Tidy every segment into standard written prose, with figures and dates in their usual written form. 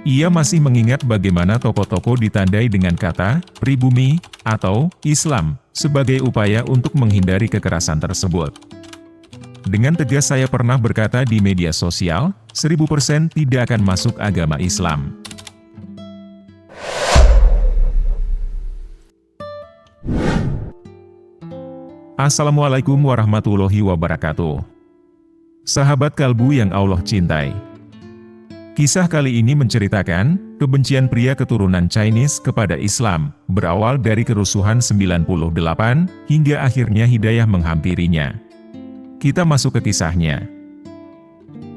Ia masih mengingat bagaimana toko-toko ditandai dengan kata pribumi atau Islam sebagai upaya untuk menghindari kekerasan tersebut. Dengan tegas saya pernah berkata di media sosial, 1000% tidak akan masuk agama Islam. Assalamualaikum warahmatullahi wabarakatuh. Sahabat kalbu yang Allah cintai. Kisah kali ini menceritakan kebencian pria keturunan Chinese kepada Islam, berawal dari kerusuhan 98 hingga akhirnya hidayah menghampirinya. Kita masuk ke kisahnya.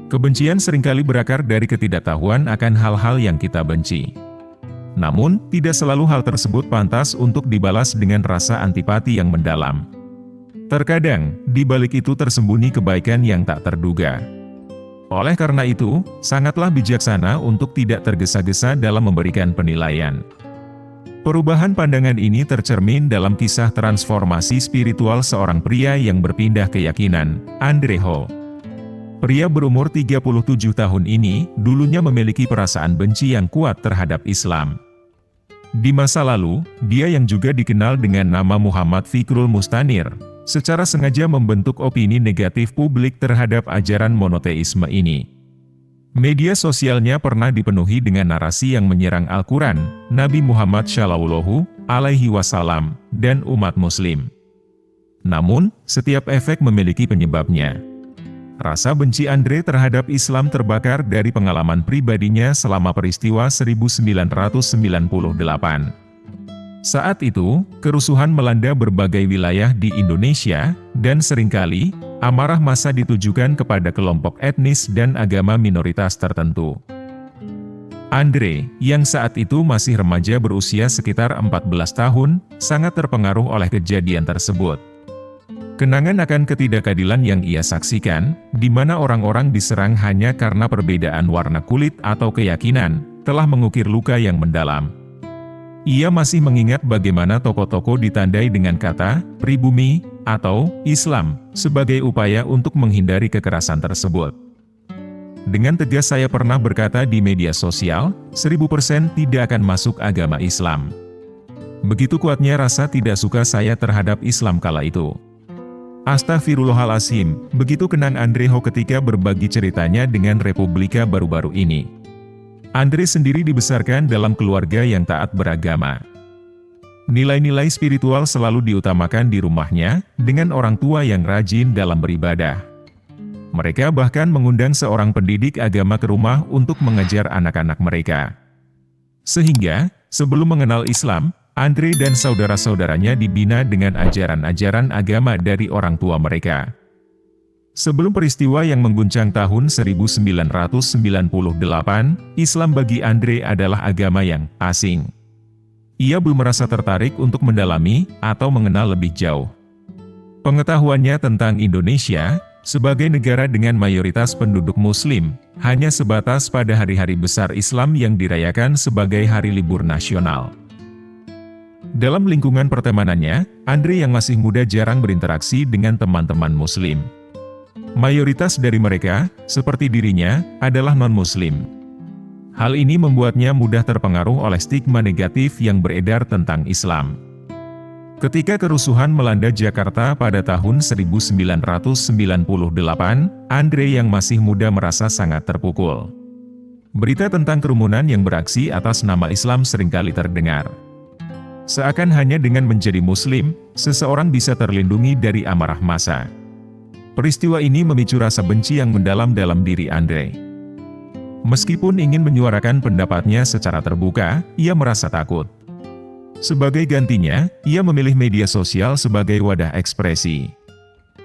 Kebencian seringkali berakar dari ketidaktahuan akan hal-hal yang kita benci. Namun, tidak selalu hal tersebut pantas untuk dibalas dengan rasa antipati yang mendalam. Terkadang, di balik itu tersembunyi kebaikan yang tak terduga. Oleh karena itu, sangatlah bijaksana untuk tidak tergesa-gesa dalam memberikan penilaian. Perubahan pandangan ini tercermin dalam kisah transformasi spiritual seorang pria yang berpindah keyakinan, Andre Ho. Pria berumur 37 tahun ini, dulunya memiliki perasaan benci yang kuat terhadap Islam. Di masa lalu, dia yang juga dikenal dengan nama Muhammad Fikrul Mustanir, secara sengaja membentuk opini negatif publik terhadap ajaran monoteisme ini. Media sosialnya pernah dipenuhi dengan narasi yang menyerang Al-Quran, Nabi Muhammad Shallallahu Alaihi Wasallam, dan umat Muslim. Namun, setiap efek memiliki penyebabnya. Rasa benci Andre terhadap Islam terbakar dari pengalaman pribadinya selama peristiwa 1998. Saat itu, kerusuhan melanda berbagai wilayah di Indonesia, dan seringkali, amarah massa ditujukan kepada kelompok etnis dan agama minoritas tertentu. Andre, yang saat itu masih remaja berusia sekitar 14 tahun, sangat terpengaruh oleh kejadian tersebut. Kenangan akan ketidakadilan yang ia saksikan, di mana orang-orang diserang hanya karena perbedaan warna kulit atau keyakinan, telah mengukir luka yang mendalam. Ia masih mengingat bagaimana toko-toko ditandai dengan kata pribumi atau Islam sebagai upaya untuk menghindari kekerasan tersebut. Dengan tegas saya pernah berkata di media sosial, 1000% tidak akan masuk agama Islam. Begitu kuatnya rasa tidak suka saya terhadap Islam kala itu. Astaghfirullahaladzim, begitu kenang Andre Ho ketika berbagi ceritanya dengan Republika baru-baru ini. Andre sendiri dibesarkan dalam keluarga yang taat beragama. Nilai-nilai spiritual selalu diutamakan di rumahnya, dengan orang tua yang rajin dalam beribadah. Mereka bahkan mengundang seorang pendidik agama ke rumah untuk mengajar anak-anak mereka. Sehingga, sebelum mengenal Islam, Andre dan saudara-saudaranya dibina dengan ajaran-ajaran agama dari orang tua mereka. Sebelum peristiwa yang mengguncang tahun 1998, Islam bagi Andre adalah agama yang asing. Ia belum merasa tertarik untuk mendalami atau mengenal lebih jauh. Pengetahuannya tentang Indonesia, sebagai negara dengan mayoritas penduduk Muslim, hanya sebatas pada hari-hari besar Islam yang dirayakan sebagai hari libur nasional. Dalam lingkungan pertemanannya, Andre yang masih muda jarang berinteraksi dengan teman-teman Muslim. Mayoritas dari mereka, seperti dirinya, adalah non-Muslim. Hal ini membuatnya mudah terpengaruh oleh stigma negatif yang beredar tentang Islam. Ketika kerusuhan melanda Jakarta pada tahun 1998, Andre yang masih muda merasa sangat terpukul. Berita tentang kerumunan yang beraksi atas nama Islam seringkali terdengar. Seakan hanya dengan menjadi Muslim, seseorang bisa terlindungi dari amarah massa. Peristiwa ini memicu rasa benci yang mendalam dalam diri Andre. Meskipun ingin menyuarakan pendapatnya secara terbuka, ia merasa takut. Sebagai gantinya, ia memilih media sosial sebagai wadah ekspresi.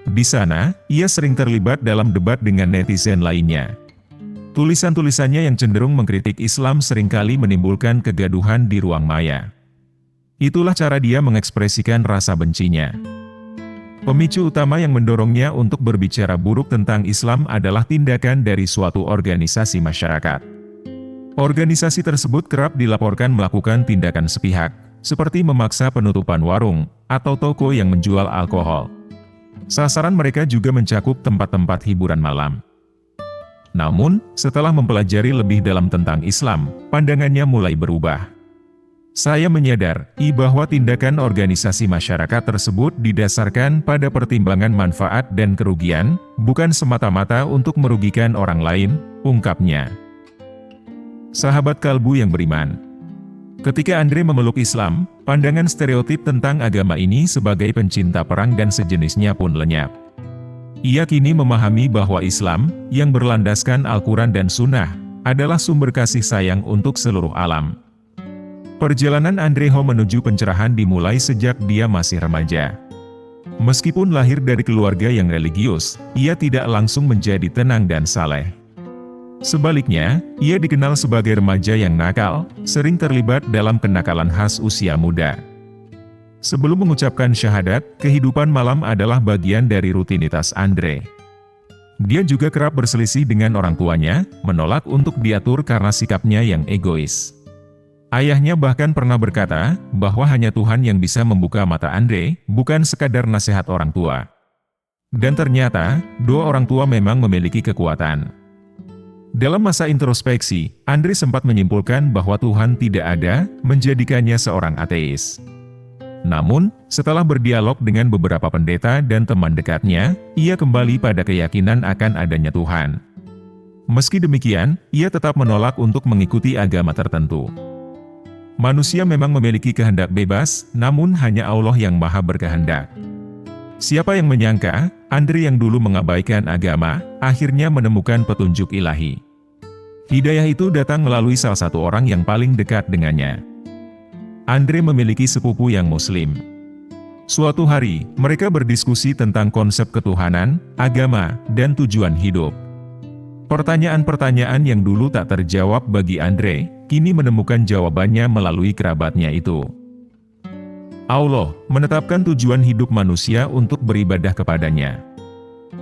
Di sana, ia sering terlibat dalam debat dengan netizen lainnya. Tulisan-tulisannya yang cenderung mengkritik Islam seringkali menimbulkan kegaduhan di ruang maya. Itulah cara dia mengekspresikan rasa bencinya. Pemicu utama yang mendorongnya untuk berbicara buruk tentang Islam adalah tindakan dari suatu organisasi masyarakat. Organisasi tersebut kerap dilaporkan melakukan tindakan sepihak, seperti memaksa penutupan warung atau toko yang menjual alkohol. Sasaran mereka juga mencakup tempat-tempat hiburan malam. Namun, setelah mempelajari lebih dalam tentang Islam, pandangannya mulai berubah. Saya menyadari bahwa tindakan organisasi masyarakat tersebut didasarkan pada pertimbangan manfaat dan kerugian, bukan semata-mata untuk merugikan orang lain, ungkapnya. Sahabat kalbu yang beriman, ketika Andre memeluk Islam, pandangan stereotip tentang agama ini sebagai pencinta perang dan sejenisnya pun lenyap. Ia kini memahami bahwa Islam, yang berlandaskan Al-Quran dan Sunnah, adalah sumber kasih sayang untuk seluruh alam. Perjalanan Andre Ho menuju pencerahan dimulai sejak dia masih remaja. Meskipun lahir dari keluarga yang religius, ia tidak langsung menjadi tenang dan saleh. Sebaliknya, ia dikenal sebagai remaja yang nakal, sering terlibat dalam kenakalan khas usia muda. Sebelum mengucapkan syahadat, kehidupan malam adalah bagian dari rutinitas Andre. Dia juga kerap berselisih dengan orang tuanya, menolak untuk diatur karena sikapnya yang egois. Ayahnya bahkan pernah berkata, bahwa hanya Tuhan yang bisa membuka mata Andre, bukan sekadar nasihat orang tua. Dan ternyata, dua orang tua memang memiliki kekuatan. Dalam masa introspeksi, Andre sempat menyimpulkan bahwa Tuhan tidak ada, menjadikannya seorang ateis. Namun, setelah berdialog dengan beberapa pendeta dan teman dekatnya, ia kembali pada keyakinan akan adanya Tuhan. Meski demikian, ia tetap menolak untuk mengikuti agama tertentu. Manusia memang memiliki kehendak bebas, namun hanya Allah yang maha berkehendak. Siapa yang menyangka, Andre yang dulu mengabaikan agama, akhirnya menemukan petunjuk ilahi. Hidayah itu datang melalui salah satu orang yang paling dekat dengannya. Andre memiliki sepupu yang Muslim. Suatu hari, mereka berdiskusi tentang konsep ketuhanan, agama, dan tujuan hidup. Pertanyaan-pertanyaan yang dulu tak terjawab bagi Andre, kini menemukan jawabannya melalui kerabatnya itu. Allah menetapkan tujuan hidup manusia untuk beribadah kepadanya.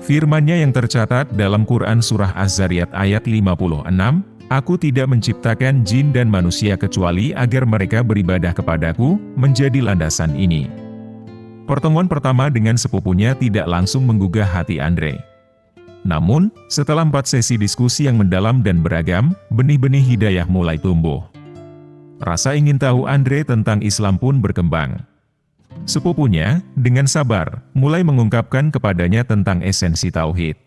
Firman-Nya yang tercatat dalam Quran Surah Az-Zariyat ayat 56, Aku tidak menciptakan jin dan manusia kecuali agar mereka beribadah kepadaku, menjadi landasan ini. Pertemuan pertama dengan sepupunya tidak langsung menggugah hati Andre. Namun, setelah 4 sesi diskusi yang mendalam dan beragam, benih-benih hidayah mulai tumbuh. Rasa ingin tahu Andre tentang Islam pun berkembang. Sepupunya, dengan sabar, mulai mengungkapkan kepadanya tentang esensi tauhid.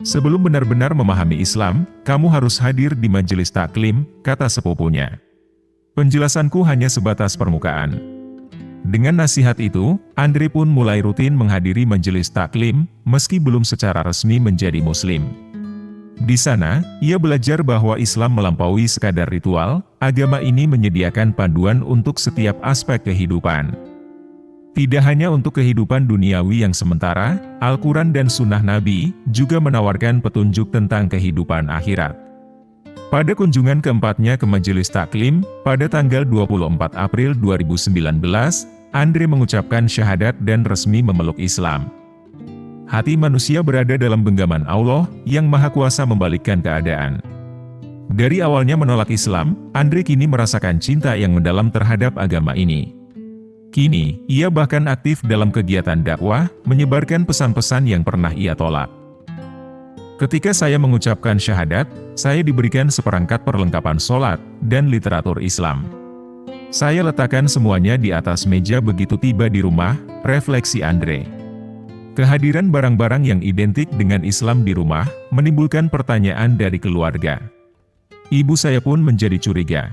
Sebelum benar-benar memahami Islam, kamu harus hadir di majelis taklim, kata sepupunya. Penjelasanku hanya sebatas permukaan. Dengan nasihat itu, Andre pun mulai rutin menghadiri majelis taklim, meski belum secara resmi menjadi Muslim. Di sana, ia belajar bahwa Islam melampaui sekadar ritual, agama ini menyediakan panduan untuk setiap aspek kehidupan. Tidak hanya untuk kehidupan duniawi yang sementara, Al-Quran dan Sunnah Nabi juga menawarkan petunjuk tentang kehidupan akhirat. Pada kunjungan keempatnya ke majelis taklim, pada tanggal 24 April 2019, Andre mengucapkan syahadat dan resmi memeluk Islam. Hati manusia berada dalam genggaman Allah, yang maha kuasa membalikkan keadaan. Dari awalnya menolak Islam, Andre kini merasakan cinta yang mendalam terhadap agama ini. Kini, ia bahkan aktif dalam kegiatan dakwah, menyebarkan pesan-pesan yang pernah ia tolak. Ketika saya mengucapkan syahadat, saya diberikan seperangkat perlengkapan sholat, dan literatur Islam. Saya letakkan semuanya di atas meja begitu tiba di rumah, refleksi Andre. Kehadiran barang-barang yang identik dengan Islam di rumah, menimbulkan pertanyaan dari keluarga. Ibu saya pun menjadi curiga.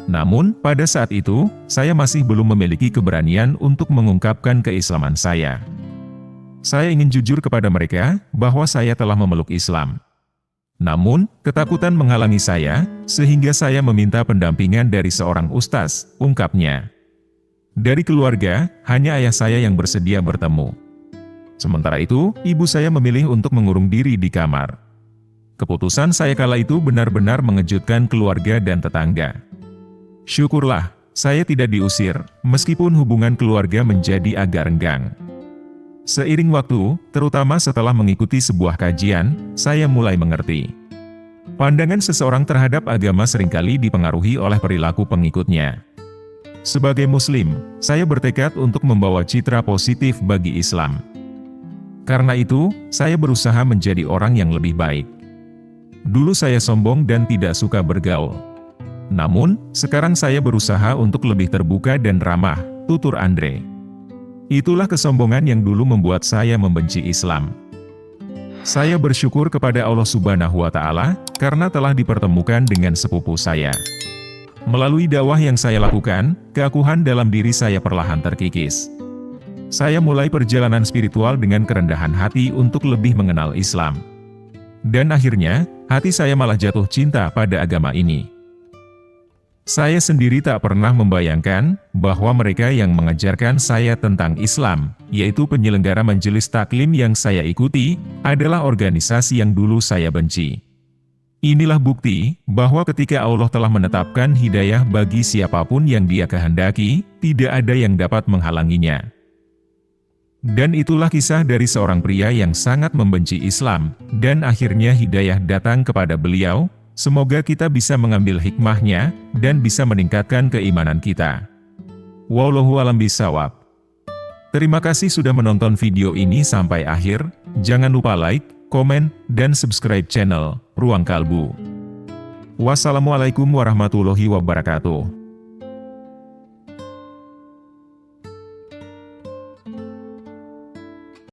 Namun, pada saat itu, saya masih belum memiliki keberanian untuk mengungkapkan keislaman saya. Saya ingin jujur kepada mereka, bahwa saya telah memeluk Islam. Namun, ketakutan menghalangi saya, sehingga saya meminta pendampingan dari seorang ustaz, ungkapnya. Dari keluarga, hanya ayah saya yang bersedia bertemu. Sementara itu, ibu saya memilih untuk mengurung diri di kamar. Keputusan saya kala itu benar-benar mengejutkan keluarga dan tetangga. Syukurlah, saya tidak diusir, meskipun hubungan keluarga menjadi agak renggang. Seiring waktu, terutama setelah mengikuti sebuah kajian, saya mulai mengerti. Pandangan seseorang terhadap agama seringkali dipengaruhi oleh perilaku pengikutnya. Sebagai Muslim, saya bertekad untuk membawa citra positif bagi Islam. Karena itu, saya berusaha menjadi orang yang lebih baik. Dulu saya sombong dan tidak suka bergaul. Namun, sekarang saya berusaha untuk lebih terbuka dan ramah, tutur Andre. Itulah kesombongan yang dulu membuat saya membenci Islam. Saya bersyukur kepada Allah Subhanahu wa Ta'ala karena telah dipertemukan dengan sepupu saya. Melalui dakwah yang saya lakukan, keakuhan dalam diri saya perlahan terkikis. Saya mulai perjalanan spiritual dengan kerendahan hati untuk lebih mengenal Islam. Dan akhirnya, hati saya malah jatuh cinta pada agama ini. Saya sendiri tak pernah membayangkan bahwa mereka yang mengajarkan saya tentang Islam, yaitu penyelenggara majelis taklim yang saya ikuti, adalah organisasi yang dulu saya benci. Inilah bukti bahwa ketika Allah telah menetapkan hidayah bagi siapapun yang Dia kehendaki, tidak ada yang dapat menghalanginya. Dan itulah kisah dari seorang pria yang sangat membenci Islam, dan akhirnya hidayah datang kepada beliau. Semoga kita bisa mengambil hikmahnya, dan bisa meningkatkan keimanan kita. Wallahu a'lam bishawab. Terima kasih sudah menonton video ini sampai akhir. Jangan lupa like, komen, dan subscribe channel Ruang Kalbu. Wassalamualaikum warahmatullahi wabarakatuh.